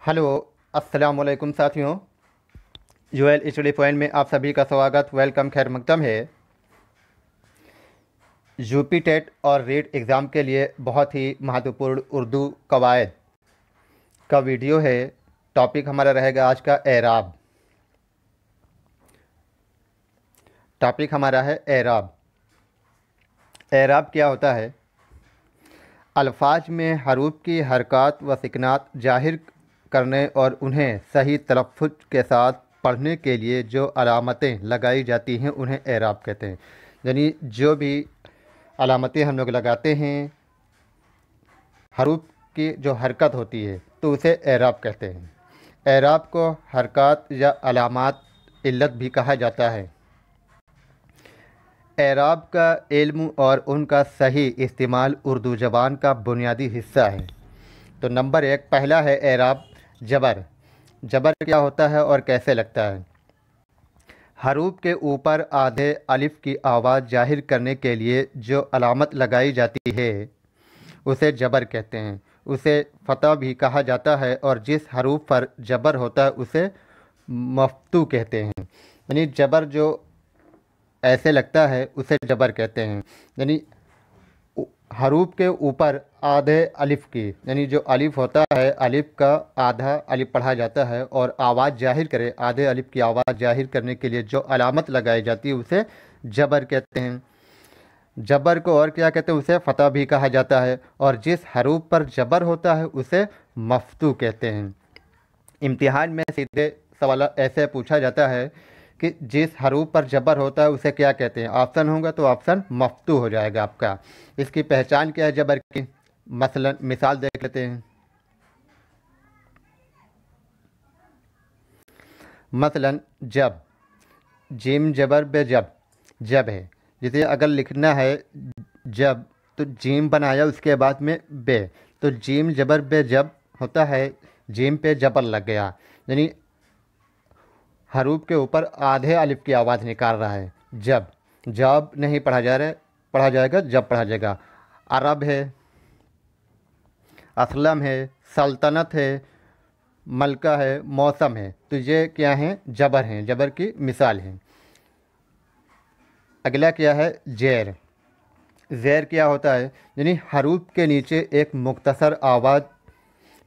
Hello, अस्सलाम वालेकुम साथियों। यूएल स्टडी पॉइंट में आप सभी का स्वागत, वेलकम, खैर मकदम है। यूपी टेट और रीट एग्ज़ाम के लिए बहुत ही महत्वपूर्ण उर्दू कवायद का वीडियो है। टॉपिक हमारा रहेगा आज का एराब। टॉपिक हमारा है एराब। एराब क्या होता है? अल्फाज में हरूफ की हरकत व सिकनात जाहिर करने और उन्हें सही तलफ़्फ़ुज़ के साथ पढ़ने के लिए जो अलामतें लगाई जाती हैं उन्हें एराब कहते हैं। यानी जो भी अलामतें हम लोग लगाते हैं, हरूफ की जो हरकत होती है तो उसे एराब कहते हैं। एराब को हरकत या अलामात इल्लत भी कहा जाता है। एराब का इल्म और उनका सही इस्तेमाल उर्दू ज़बान का बुनियादी हिस्सा है। तो नंबर 1 पहला है एराब जबर। जबर क्या होता है और कैसे लगता है? हरूफ के ऊपर आधे अलिफ की आवाज़ जाहिर करने के लिए जो अलामत लगाई जाती है उसे जबर कहते हैं। उसे फ़तह भी कहा जाता है और जिस हरूफ पर जबर होता है उसे मफ्तू कहते हैं। यानी जबर जो ऐसे लगता है उसे जबर कहते हैं। यानी हरूफ के ऊपर आधे अलिफ की, यानी जो अलिफ होता है अलिफ का आधा अलिफ पढ़ा जाता है और आवाज़ जाहिर करे, आधे अलिफ की आवाज़ जाहिर करने के लिए जो अलामत लगाई जाती है उसे जबर कहते हैं। जबर को और क्या कहते हैं? उसे फ़तह भी कहा जाता है और जिस हरूफ पर जबर होता है उसे मफ्तू कहते हैं। इम्तिहान में सीधे सवाल ऐसे पूछा जाता है कि जिस हरूफ पर जबर होता है उसे क्या कहते हैं? ऑप्शन होगा तो ऑप्शन मफ्तू हो जाएगा आपका। इसकी पहचान क्या है जबर की? मसलन मिसाल देख लेते हैं। मसलन जब, जिम जबर बे जब, जब है। जैसे अगर लिखना है जब तो जीम बनाया उसके बाद में बे, तो जीम जबर बे जब होता है, जीम पे जबर लग गया, यानी हरूफ के ऊपर आधे अलिफ की आवाज़ निकाल रहा है। जब, जब नहीं पढ़ा जा रहा है, पढ़ा जाएगा जब पढ़ा जाएगा। अरब है, असलम है, सल्तनत है, मलका है, मौसम है, तो ये क्या हैं? जबर हैं, जबर की मिसाल हैं। अगला क्या है? ज़ेर। ज़ेर क्या होता है? यानी हरूफ के नीचे एक मुख्तसर आवाज़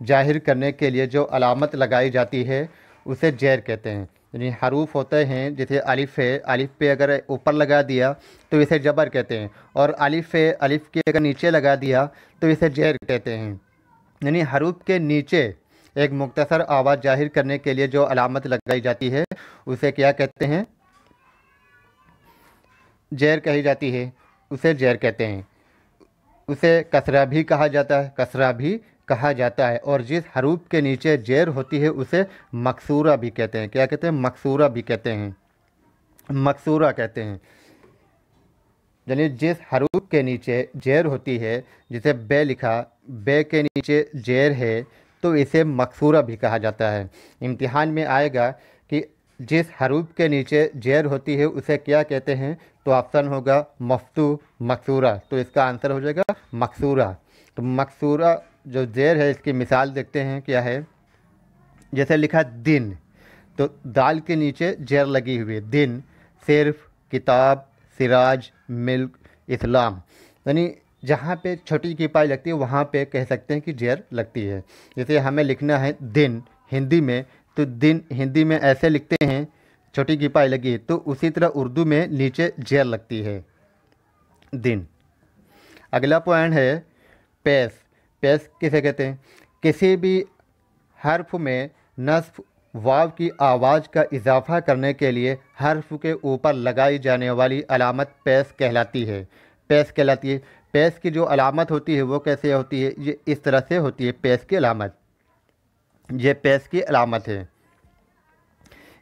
जाहिर करने के लिए जो अलामत लगाई जाती है उसे ज़ेर कहते हैं। यानी हरूफ होते हैं, जैसे अलिफ़ है, अलिफ़ पे अगर ऊपर लगा दिया तो इसे जबर कहते हैं, और अलिफ़ है, अलिफ़ के अगर नीचे लगा दिया तो इसे ज़ेर कहते हैं। यानी हरूफ के नीचे एक मुख्तसर आवाज़ जाहिर करने के लिए जो अलामत लगाई जाती है उसे क्या कहते हैं? ज़ेर कही जाती है, उसे ज़ेर कहते हैं। उसे कसरा भी कहा जाता है, कसरा भी कहा जाता है, और जिस हरूफ के नीचे ज़ेर होती है उसे मकसूरा भी कहते हैं। क्या कहते हैं? मकसूरा भी कहते हैं, मकसूरा कहते हैं। यानी जिस हरूफ के नीचे ज़ेर होती है, जैसे बे लिखा, बे के नीचे ज़ेर है तो इसे मकसूरा भी कहा जाता है। इम्तिहान में आएगा कि जिस हरूफ के नीचे ज़ेर होती है उसे क्या कहते हैं, तो ऑप्शन होगा मफ्तू, मकसूरा, तो इसका आंसर हो जाएगा मकसूरा। तो मकसूरा जो ज़ेर है इसकी मिसाल देखते हैं क्या है। जैसे लिखा दिन, तो दाल के नीचे ज़ेर लगी हुई है, दिन, सिर्फ, किताब, सिराज, मिल्क, इस्लाम। यानी जहाँ पे छोटी की पाई लगती है वहाँ पे कह सकते हैं कि ज़ेर लगती है। जैसे हमें लिखना है दिन हिंदी में, तो दिन हिंदी में ऐसे लिखते हैं, छोटी की पाई लगी है, तो उसी तरह उर्दू में नीचे ज़ेर लगती है, दिन। अगला पॉइंट है पेश। पेश किसे कहते हैं? किसी भी हर्फ में नस्ब वाव की आवाज़ का इजाफा करने के लिए हर्फ के ऊपर लगाई जाने वाली अलामत पेश कहलाती है। पेश कहलाती है। पेश की जो अलामत होती है वो कैसे होती है? ये इस तरह से होती है पेश की अलामत। ये पेश की अलामत है।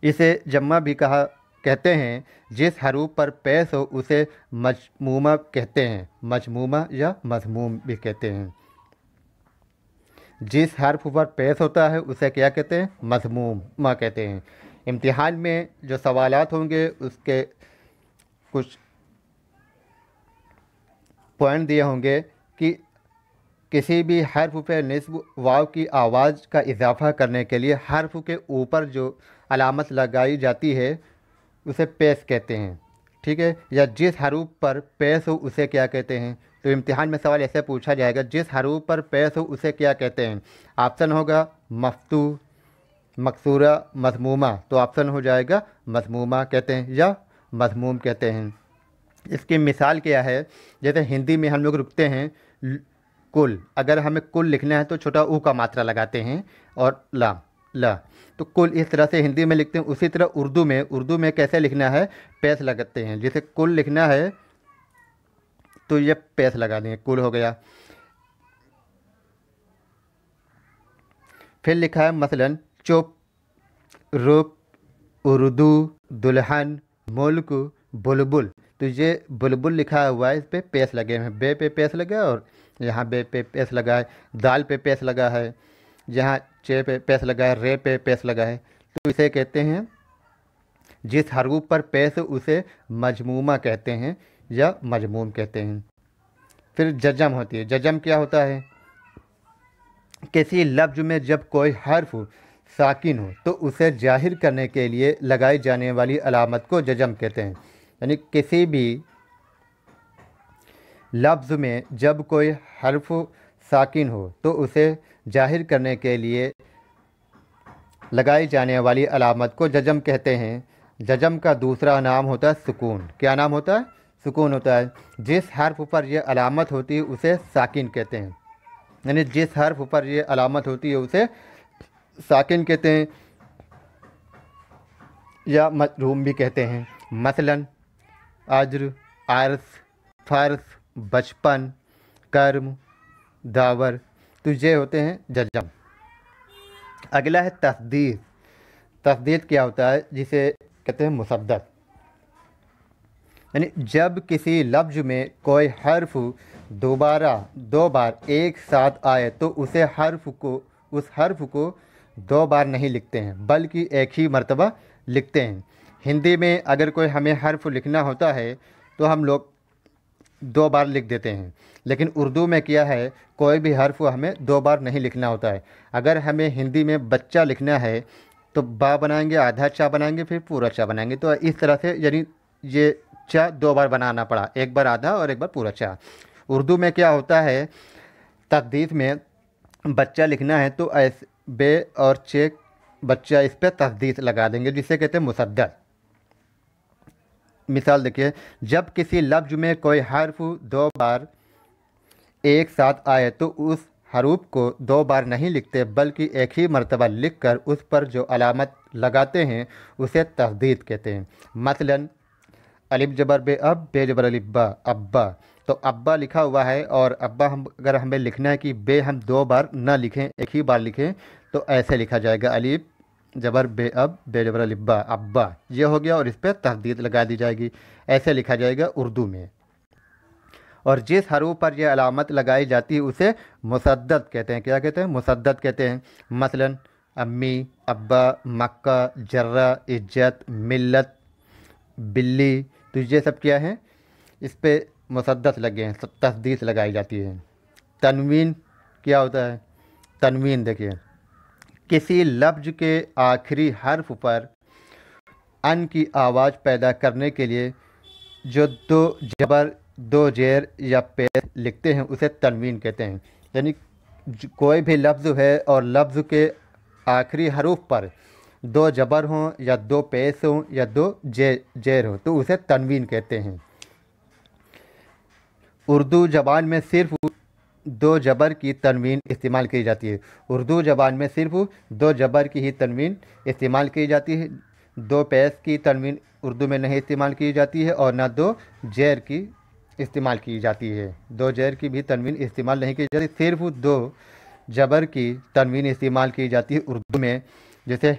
इसे जम्मा भी कहा कहते हैं। जिस हरूफ पर पेश हो उसे मजमूमा कहते हैं, मजमूमा या मजमूम भी कहते हैं। जिस हर्फ पर पेश होता है उसे क्या कहते हैं? मज़मूमा कहते हैं। इम्तिहान में जो सवालात होंगे उसके कुछ पॉइंट दिए होंगे कि किसी भी हर्फ पे निस्ब वाव की आवाज़ का इजाफा करने के लिए हर्फ के ऊपर जो अलामत लगाई जाती है उसे पेश कहते हैं, ठीक है। या जिस हरूफ पर पेश हो उसे क्या कहते हैं। तो इम्तिहान में सवाल ऐसे पूछा जाएगा, जिस हरूफ पर पेश हो उसे क्या कहते हैं। ऑप्शन होगा मफ्तू, मकसूरा, मज़मूमा। तो ऑप्शन हो जाएगा मज़मूमा कहते हैं या मज़मूम कहते हैं। इसकी मिसाल क्या है, जैसे हिंदी में हम लोग रुकते हैं कुल, अगर हमें कुल लिखना है तो छोटा ऊ का मात्रा लगाते हैं और ला ला, तो कुल इस तरह से हिंदी में लिखते हैं। उसी तरह उर्दू में कैसे लिखना है, पेश लगाते हैं। जैसे कुल लिखना है तो ये पेश लगा देंगे, कुल हो गया। फिर लिखा है मसलन चुप, रुक, उर्दू, दुल्हन, मुल्क, बुलबुल। तो ये बुलबुल लिखा हुआ है, इस पे पेश लगे हैं, बे पे पेश लगा और यहाँ बे पे पेश लगा है, दाल पे पेश लगा है, जहाँ चे पे पेश लगा है, रे पे पेश लगा है। तो इसे कहते हैं, जिस हरूफ पर पेश उसे मजमूमा कहते हैं या मजमूम कहते हैं। फिर जजम होती है। जजम क्या होता है, किसी लफ्ज़ में जब कोई हर्फ साकिन हो तो उसे जाहिर करने के लिए लगाई जाने वाली अलामत को जजम कहते हैं। यानी किसी भी लफ्ज़ में जब कोई हर्फ साकिन हो तो उसे जाहिर करने के लिए लगाई जाने वाली अलामत को जजम कहते हैं। जजम का दूसरा नाम होता है सुकून। क्या नाम होता है, सुकून होता है। जिस हर्फ पर यह अलामत होती है उसे साकिन कहते हैं। यानी जिस हर्फ पर यह अलामत होती है उसे साकिन कहते हैं या मजरूम भी कहते हैं। मसलन अज्र, आरस, फ़र्स, बचपन, कर्म, दावर। तो ये होते हैं जजम। अगला है तस्दीद। तस्दीद क्या होता है, जिसे कहते हैं मुसद्दद। यानी जब किसी लफ्ज़ में कोई हर्फ दोबारा दो बार एक साथ आए तो उस हर्फ को दो बार नहीं लिखते हैं बल्कि एक ही मर्तबा लिखते हैं। हिंदी में अगर कोई हमें हर्फ लिखना होता है तो हम लोग दो बार लिख देते हैं, लेकिन उर्दू में क्या है, कोई भी हर्फ हमें दो बार नहीं लिखना होता है। अगर हमें हिंदी में बच्चा लिखना है तो बा बनाएंगे, आधा चा बनाएंगे, फिर पूरा चा बनाएंगे। तो इस तरह से यानी ये चा दो बार बनाना पड़ा, एक बार आधा और एक बार पूरा चा। उर्दू में क्या होता है, तस्दीद में बच्चा लिखना है तो ऐसे बे और चे बच्चा, इस पर तस्दीद लगा देंगे, जिसे कहते हैं मुसद्दद। मिसाल देखिए, जब किसी लफ्ज़ में कोई हर्फ दो बार एक साथ आए तो उस हरूफ को दो बार नहीं लिखते बल्कि एक ही मर्तबा लिखकर उस पर जो अलामत लगाते हैं उसे तस्दीद कहते हैं। मसलन अलिफ जबर बे अब, बे जबर अलिफ बा, अब्बा। तो अब्बा लिखा हुआ है और अब्बा अगर हमें लिखना है कि बे हम दो बार ना लिखें, एक ही बार लिखें, तो ऐसे लिखा जाएगा, अलिफ जबर बे अब, बे जबर अलिफ बा, अब्बा। ये हो गया और इस पर तस्दीद लगा दी जाएगी। ऐसे लिखा जाएगा उर्दू में। और जिस हरूफ पर यह अलामत लगाई जाती है उसे मुसद्दद कहते हैं। क्या कहते हैं, मुसद्दद कहते हैं। मसलन अम्मी, अब्बा, मक्का, जर्रा, इज्जत, मिल्लत, बिल्ली। तो ये सब क्या है, इस पे मुसद्दद लगे हैं, तस्दीद लगाई जाती है। तनवीन क्या होता है, तनवीन देखिए, किसी लफ्ज़ के आखिरी हर्फ पर अन की आवाज़ पैदा करने के लिए जो दो जबर, दो जेर या पेश लिखते हैं उसे तनवीन कहते हैं। यानी कोई भी लफ्ज़ है और लफ्ज़ के आखिरी हरूफ पर दो जबर हों या दो पेश हों या दो जेर हो तो उसे तनवीन कहते हैं। उर्दू ज़बान में सिर्फ दो जबर की तनवीन इस्तेमाल की जाती है। उर्दू ज़बान में सिर्फ दो जबर की ही तनवीन इस्तेमाल की जाती है। दो पेश की तनवीन उर्दू में नहीं इस्तेमाल की जाती है और ना दो जेर की इस्तेमाल की जाती है। दो जेर की भी तनवीन इस्तेमाल नहीं की जाती, सिर्फ दो जबर की तनवीन इस्तेमाल की जाती है उर्दू में। जैसे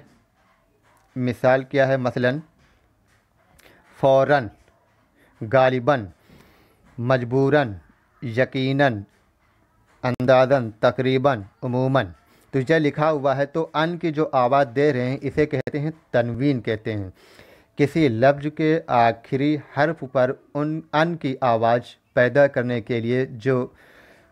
मिसाल क्या है, मसलन फ़ौरन, गालिबन, मजबूरन, यकीनन, अंदाज़न, तकरीबन, उमूमन। तो यह लिखा हुआ है तो अन की जो आवाज़ दे रहे हैं इसे कहते हैं तनवीन कहते हैं। किसी लफ्ज़ के आखिरी हर्फ पर उन अन की आवाज़ पैदा करने के लिए जो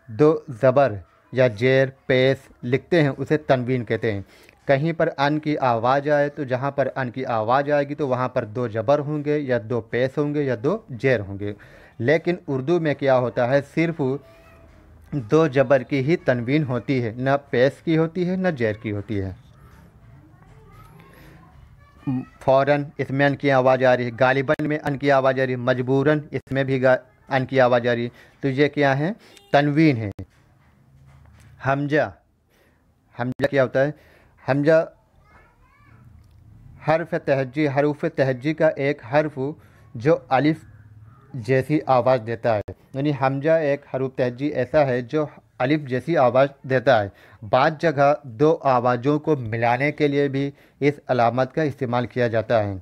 दो ज़बर या जेर पेश लिखते हैं उसे तनवीन कहते हैं। कहीं पर अन की आवाज़ आए तो जहाँ पर अन की आवाज़ आएगी तो वहाँ पर दो ज़बर होंगे या दो पेश होंगे या दो जेर होंगे। लेकिन उर्दू में क्या होता है, सिर्फ दो ज़बर की ही तनवीन होती है, न पेश की होती है न जेर की होती है। फ़ौरन इसमें अन की आवाज़ आ रही है, गालिबन में अन की आवाज़ आ रही है, मजबूरन इसमें भी अन की आवाज़ आ रही है। तो ये क्या है, तनवीन है। हमजा, हमजा क्या होता है, हमजा हरूफ तहज्जी का एक हर्फ जो अलिफ जैसी आवाज़ देता है। यानी हमजा एक हरूफ तहज्जी ऐसा है जो अलिफ जैसी आवाज़ देता है। बाद जगह दो आवाज़ों को मिलाने के लिए भी इस अलामत का इस्तेमाल किया जाता है।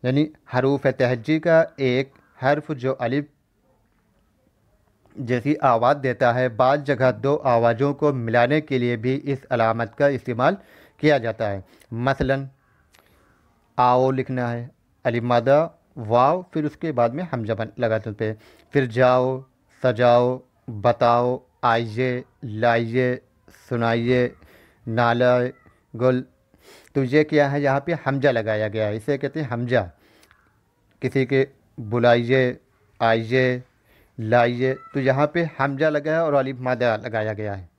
यानी हरूफ तहज्जी का एक हर्फ जो अलिफ जैसी आवाज़ देता है, बाद जगह दो आवाज़ों को मिलाने के लिए भी इस अलामत का इस्तेमाल किया जाता है। मसलन आओ लिखना है, अलिफ मादा वाव, फिर उसके बाद में हमजा लगा देते हैं। फिर जाओ, सजाओ, बताओ, आइए, लाइए, सुनाइए, नालाए, गुल। तो ये क्या है, यहाँ पे हमजा लगाया गया है, इसे कहते हैं हमजा। किसी के बुलाइए, आइए, लाइए, तो यहाँ पे हमजा लगा है और अलिफ मादा लगाया गया है।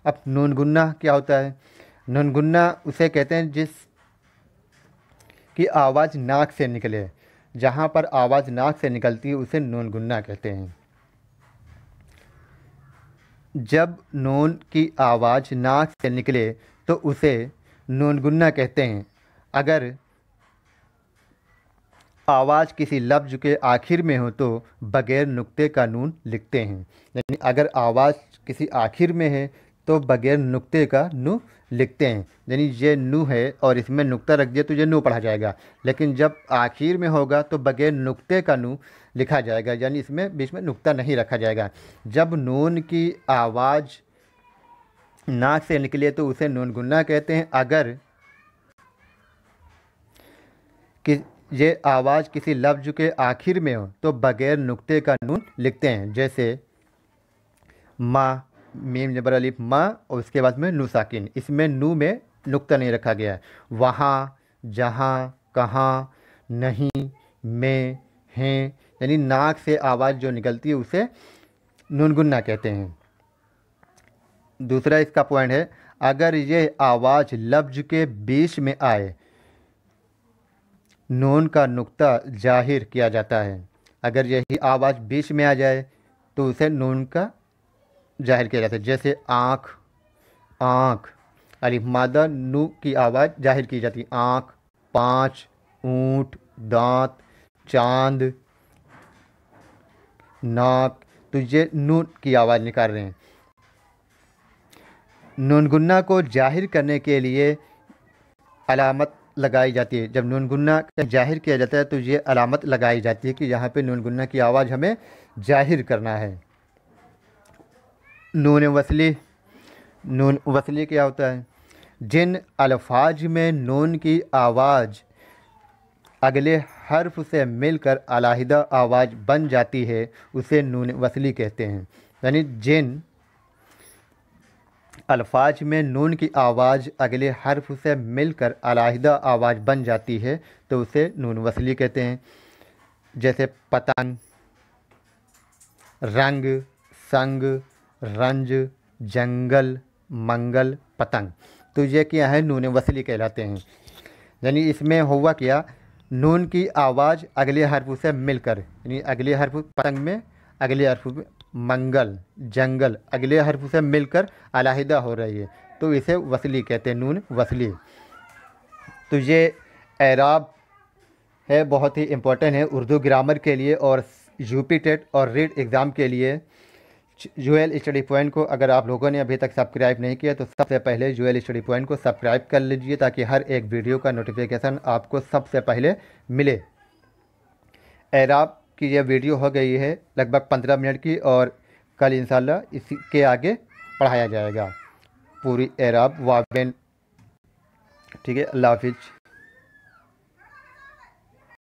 अब नून गुन्ना क्या होता है, नून गुन्ना उसे कहते हैं जिस की आवाज़ नाक से निकले। जहाँ पर आवाज़ नाक से निकलती है उसे नून गुन्ना कहते हैं। जब नून की आवाज़ नाक से निकले तो उसे नून गुन्ना कहते हैं। अगर आवाज़ किसी लफ्ज़ के आखिर में हो तो बग़ैर नुक्ते का नून लिखते हैं। यानी अगर आवाज़ किसी आखिर में है तो बग़ैर नुक्ते का नू लिखते हैं। यानी ये नू है और इसमें नुक्ता रख दिया तो ये नू पढ़ा जाएगा, लेकिन जब आखिर में होगा तो बग़ैर नुक्ते का नू लिखा जाएगा, यानी इसमें बीच में नुक्ता नहीं रखा जाएगा। जब नून की आवाज़ नाक से निकले तो उसे नून गुन्ना कहते हैं। अगर कि ये आवाज़ किसी लफ्ज़ के आखिर में हो तो बग़ैर नुक्ते का नून लिखते हैं। जैसे माँ, मीम जबर अलिफ माँ और उसके बाद में नू साकिन, इसमें नू में नुक्ता नहीं रखा गया है। वहाँ, जहाँ, कहाँ, नहीं, में, हैं, यानी नाक से आवाज़ जो निकलती है उसे नून गुन्ना कहते हैं। दूसरा इसका पॉइंट है, अगर ये आवाज़ लफ्ज़ के बीच में आए नून का नुक्ता जाहिर किया जाता है। अगर यही आवाज़ बीच में आ जाए तो उसे नून का जाहिर किया जाता है। जैसे आँख, आँख, अलिफ मादा नू की आवाज़ जाहिर की जाती है। आँख, पाँच, ऊँट, दांत, चांद, नाक, तो ये नून की आवाज़ निकाल रहे हैं। नून गुन्ना को जाहिर करने के लिए अलामत लगाई जाती है। जब नून गुन्ना जाहिर किया जाता है तो ये अलामत लगाई जाती है कि यहाँ पे नून गुन्ना की आवाज़ हमें जाहिर करना है। नून वसली, नून वसली क्या होता है, जिन अल्फाज में नून की आवाज़ अगले हर्फ से मिलकर अलहदा आवाज़ बन जाती है उसे नून वसली कहते हैं। यानी जिन अल्फाज में नून की आवाज़ अगले हर्फ से मिलकर अलहदा आवाज़ बन जाती है तो उसे नून वसली कहते हैं। जैसे पतंग, रंग, संग, रंज, जंगल, मंगल, पतंग, तो ये क्या है, नून वसली कहलाते हैं। यानी इसमें हुआ क्या, नून की आवाज़ अगले हर्फ से मिलकर, यानी अगले हर्फ पतंग में, अगले हर्फ में मंगल, जंगल, अगले हर्फ से मिलकर अलहदा हो रही है तो इसे वसली कहते हैं, नून वसली। तो ये एराब है, बहुत ही इम्पोर्टेंट है उर्दू ग्रामर के लिए और यूपी टेट और रीट एग्ज़ाम के लिए। जूएल स्टडी पॉइंट को अगर आप लोगों ने अभी तक सब्सक्राइब नहीं किया तो सबसे पहले जूएल स्टडी पॉइंट को सब्सक्राइब कर लीजिए ताकि हर एक वीडियो का नोटिफिकेशन आपको सबसे पहले मिले। एराब की यह वीडियो हो गई है लगभग 15 मिनट की और कल इंशाल्लाह इसके आगे पढ़ाया जाएगा पूरी एराब वावेन। ठीक है, अल्लाह हाफिज़।